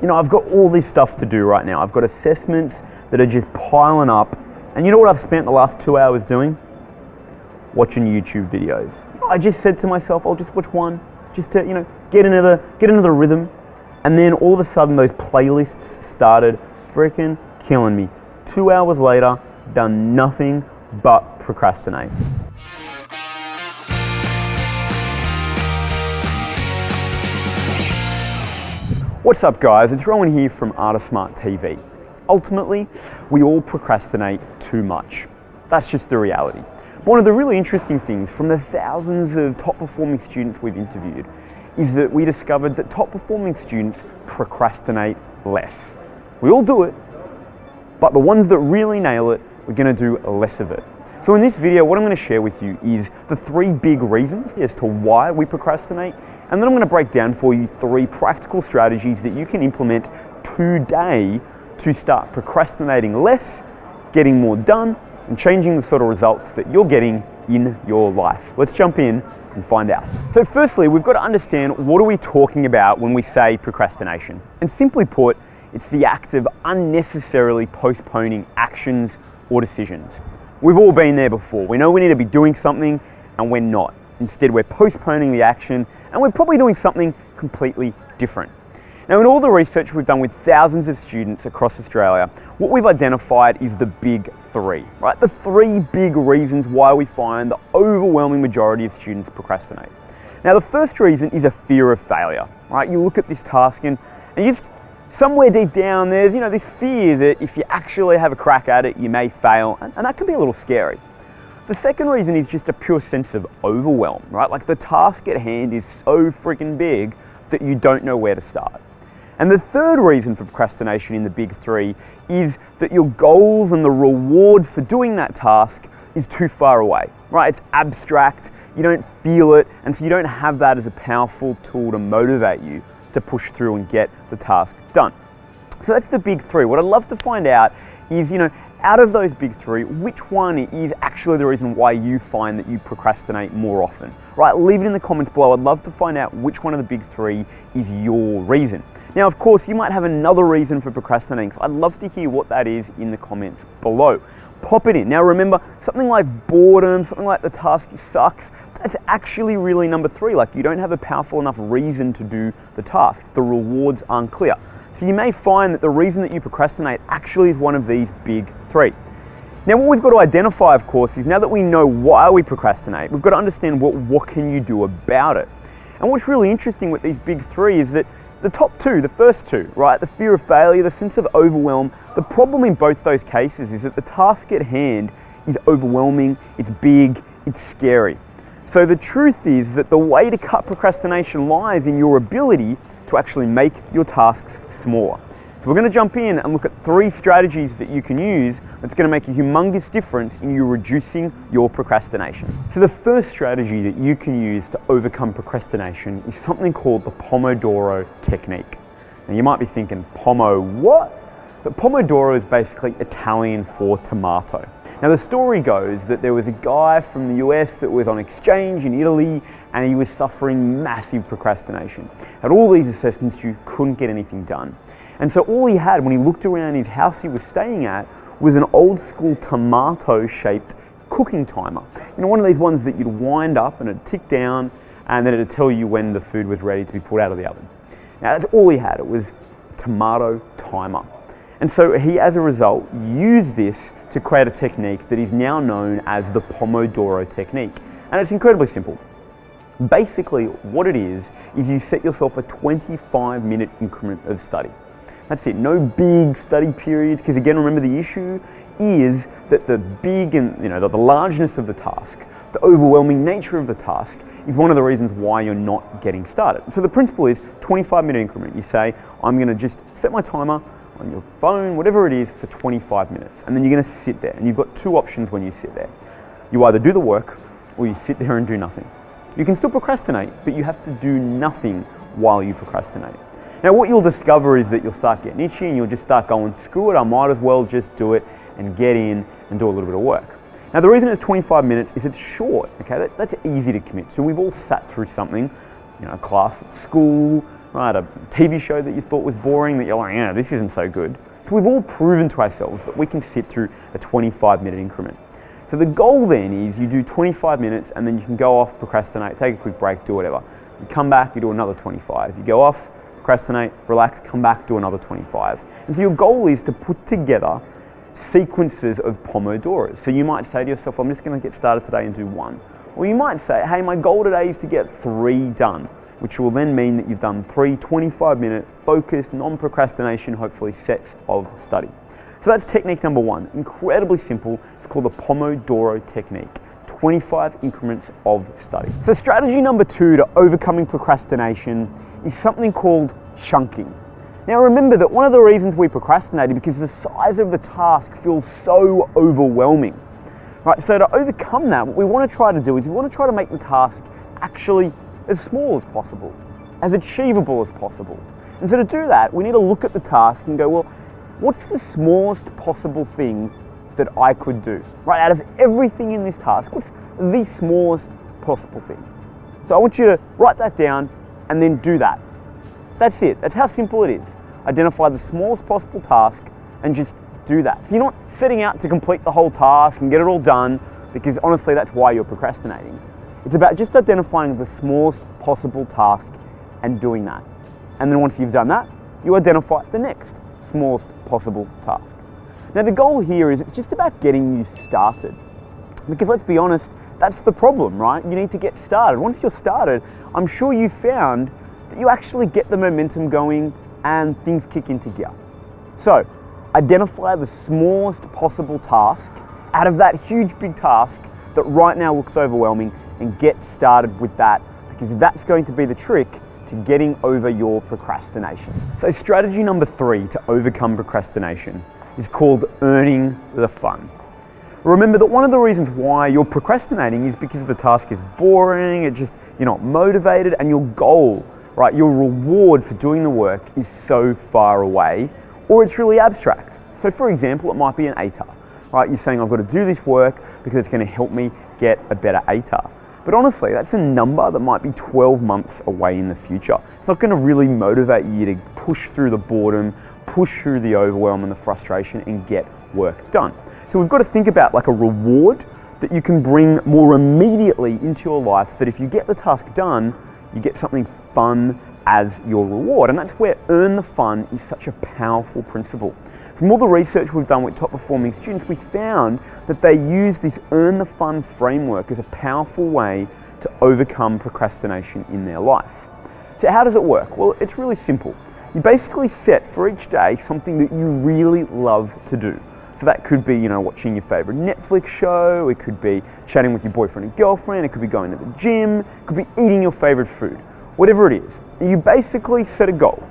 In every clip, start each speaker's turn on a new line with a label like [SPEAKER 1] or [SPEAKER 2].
[SPEAKER 1] You know, I've got all this stuff to do right now. I've got assessments that are just piling up. And you know what I've spent the last 2 hours doing? Watching YouTube videos. I just said to myself, I'll just watch one, just to, get into the rhythm. And then all of a sudden those playlists started freaking killing me. 2 hours later, done nothing but procrastinate. What's up guys, it's Rowan here from Smart TV. Ultimately, we all procrastinate too much. That's just the reality. But one of the really interesting things from the thousands of top performing students we've interviewed is that we discovered that top performing students procrastinate less. We all do it, but the ones that really nail it, we're gonna do less of it. So in this video, what I'm gonna share with you is the 3 big reasons as to why we procrastinate, and then I'm gonna break down for you 3 practical strategies that you can implement today to start procrastinating less, getting more done, and changing the sort of results that you're getting in your life. Let's jump in and find out. So firstly, we've got to understand what are we talking about when we say procrastination. And simply put, it's the act of unnecessarily postponing actions or decisions. We've all been there before. We know we need to be doing something and we're not. Instead, we're postponing the action and we're probably doing something completely different. Now, in all the research we've done with thousands of students across Australia, what we've identified is the big 3, right? The 3 big reasons why we find the overwhelming majority of students procrastinate. Now, the first reason is a fear of failure, right? You look at this task and just somewhere deep down there's, this fear that if you actually have a crack at it, you may fail, and that can be a little scary. The second reason is just a pure sense of overwhelm, right? Like the task at hand is so freaking big that you don't know where to start. And the third reason for procrastination in the big 3 is that your goals and the reward for doing that task is too far away, right? It's abstract, you don't feel it, and so you don't have that as a powerful tool to motivate you to push through and get the task done. So that's the big 3. What I'd love to find out is, out of those big 3, which one is actually the reason why you find that you procrastinate more often, right? Leave it in the comments below. I'd love to find out which one of the big 3 is your reason. Now, of course, you might have another reason for procrastinating, so I'd love to hear what that is in the comments below. Pop it in. Now remember, something like boredom, something like the task sucks, that's actually really number 3. Like you don't have a powerful enough reason to do the task. The rewards aren't clear. So you may find that the reason that you procrastinate actually is one of these big 3. Now what we've got to identify, of course, is now that we know why we procrastinate, we've got to understand what can you do about it. And what's really interesting with these big 3 is that the top 2, the first 2, right? The fear of failure, the sense of overwhelm. The problem in both those cases is that the task at hand is overwhelming, it's big, it's scary. So the truth is that the way to cut procrastination lies in your ability to actually make your tasks smaller. So we're going to jump in and look at 3 strategies that you can use that's going to make a humongous difference in you reducing your procrastination. So the first strategy that you can use to overcome procrastination is something called the Pomodoro Technique. Now you might be thinking, Pomo what? But Pomodoro is basically Italian for tomato. Now the story goes that there was a guy from the US that was on exchange in Italy and he was suffering massive procrastination. Had all these assessments due, couldn't get anything done. And so all he had when he looked around his house he was staying at was an old school tomato shaped cooking timer. One of these ones that you'd wind up and it'd tick down and then it'd tell you when the food was ready to be pulled out of the oven. Now that's all he had, it was a tomato timer. And so he, as a result, used this to create a technique that is now known as the Pomodoro Technique. And it's incredibly simple. Basically, what it is you set yourself a 25-minute increment of study. That's it, no big study periods, because again, remember the issue is that the big and, the largeness of the task, the overwhelming nature of the task is one of the reasons why you're not getting started. So the principle is 25-minute increment. You say, I'm gonna just set my timer on your phone, whatever it is, for 25 minutes. And then you're gonna sit there, and you've got 2 options when you sit there. You either do the work, or you sit there and do nothing. You can still procrastinate, but you have to do nothing while you procrastinate. Now what you'll discover is that you'll start getting itchy and you'll just start going, screw it, I might as well just do it and get in and do a little bit of work. Now the reason it's 25 minutes is it's short, okay? That's easy to commit. So we've all sat through something, class at school, right? A TV show that you thought was boring that you're like, yeah, this isn't so good. So we've all proven to ourselves that we can sit through a 25-minute increment. So the goal then is you do 25 minutes and then you can go off, procrastinate, take a quick break, do whatever. You come back, you do another 25. You go off, procrastinate, relax, come back, do another 25. And so your goal is to put together sequences of Pomodoros. So you might say to yourself, I'm just going to get started today and do 1. Or you might say, hey, my goal today is to get 3 done, which will then mean that you've done 3 25-minute focused, non-procrastination, hopefully sets of study. So that's technique number 1, incredibly simple. It's called the Pomodoro Technique, 25 increments of study. So strategy number 2 to overcoming procrastination is something called chunking. Now remember that one of the reasons we procrastinate is because the size of the task feels so overwhelming. Right, so to overcome that, what we want to try to do is we want to try to make the task actually as small as possible, as achievable as possible. And so to do that, we need to look at the task and go, well, what's the smallest possible thing that I could do? Right, out of everything in this task, what's the smallest possible thing? So I want you to write that down and then do that. That's it. That's how simple it is. Identify the smallest possible task and just do that. So you're not setting out to complete the whole task and get it all done, because honestly, that's why you're procrastinating. It's about just identifying the smallest possible task and doing that. And then once you've done that, you identify the next smallest possible task. Now the goal here is it's just about getting you started. Because let's be honest, that's the problem, right? You need to get started. Once you're started, I'm sure you found that you actually get the momentum going and things kick into gear. So identify the smallest possible task out of that huge big task that right now looks overwhelming and get started with that, because that's going to be the trick to getting over your procrastination. So strategy number 3 to overcome procrastination is called earning the fun. Remember that one of the reasons why you're procrastinating is because the task is boring, you're not motivated, and your goal, right, your reward for doing the work is so far away, or it's really abstract. So for example, it might be an ATAR, right? You're saying I've got to do this work because it's going to help me get a better ATAR. But honestly, that's a number that might be 12 months away in the future. It's not going to really motivate you to push through the boredom, push through the overwhelm and the frustration and get work done. So we've got to think about like a reward that you can bring more immediately into your life, that if you get the task done, you get something fun as your reward. And that's where earn the fun is such a powerful principle. From all the research we've done with top performing students, we found that they use this earn the fun framework as a powerful way to overcome procrastination in their life. So how does it work? Well, it's really simple. You basically set for each day something that you really love to do. So that could be, watching your favorite Netflix show, it could be chatting with your boyfriend and girlfriend, it could be going to the gym, it could be eating your favorite food, whatever it is. You basically set a goal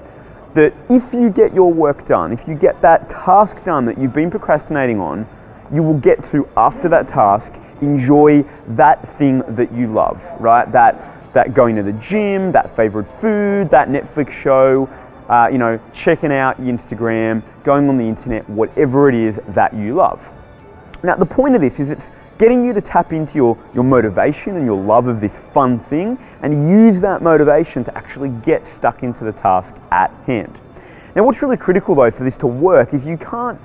[SPEAKER 1] that if you get your work done, if you get that task done that you've been procrastinating on, you will get to, after that task, enjoy that thing that you love, right? That going to the gym, that favorite food, that Netflix show, checking out your Instagram, going on the internet, whatever it is that you love. Now, the point of this is it's getting you to tap into your motivation and your love of this fun thing and use that motivation to actually get stuck into the task at hand. Now, what's really critical though for this to work is you can't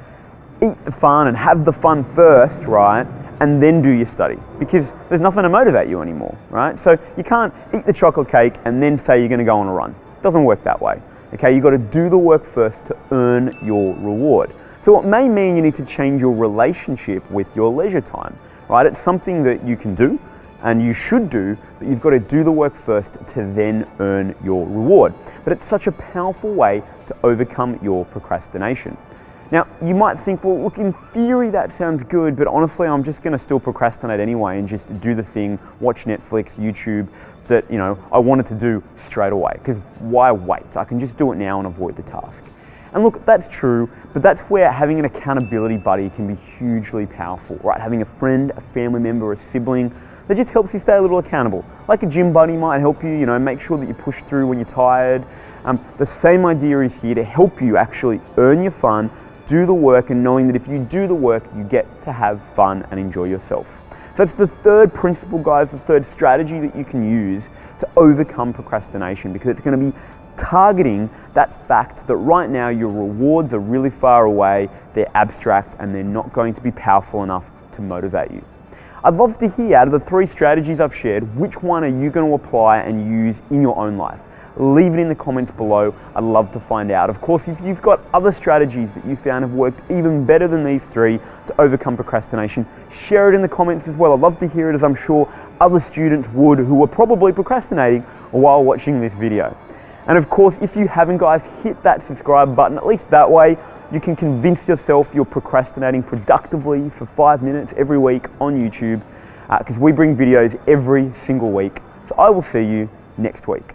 [SPEAKER 1] eat the fun and have the fun first, right? And then do your study, because there's nothing to motivate you anymore, right? So you can't eat the chocolate cake and then say you're gonna go on a run. It doesn't work that way. Okay, you've got to do the work first to earn your reward. So it may mean you need to change your relationship with your leisure time, right? It's something that you can do and you should do, but you've got to do the work first to then earn your reward. But it's such a powerful way to overcome your procrastination. Now, you might think, well, look, in theory that sounds good, but honestly, I'm just going to still procrastinate anyway and just do the thing, watch Netflix, YouTube, that I wanted to do straight away, because why wait? I can just do it now and avoid the task. And look, that's true, but that's where having an accountability buddy can be hugely powerful, right? Having a friend, a family member, a sibling that just helps you stay a little accountable. Like a gym buddy might help you, make sure that you push through when you're tired. The same idea is here to help you actually earn your fun, do the work, and knowing that if you do the work, you get to have fun and enjoy yourself. So it's the third principle, guys, the third strategy that you can use to overcome procrastination, because it's going to be targeting that fact that right now your rewards are really far away, they're abstract, and they're not going to be powerful enough to motivate you. I'd love to hear, out of the 3 strategies I've shared, which one are you going to apply and use in your own life? Leave it in the comments below. I'd love to find out. Of course, if you've got other strategies that you found have worked even better than these 3 to overcome procrastination, share it in the comments as well. I'd love to hear it, as I'm sure other students would who are probably procrastinating while watching this video. And of course, if you haven't, guys, hit that subscribe button. At least that way you can convince yourself you're procrastinating productively for 5 minutes every week on YouTube, because we bring videos every single week. So I will see you next week.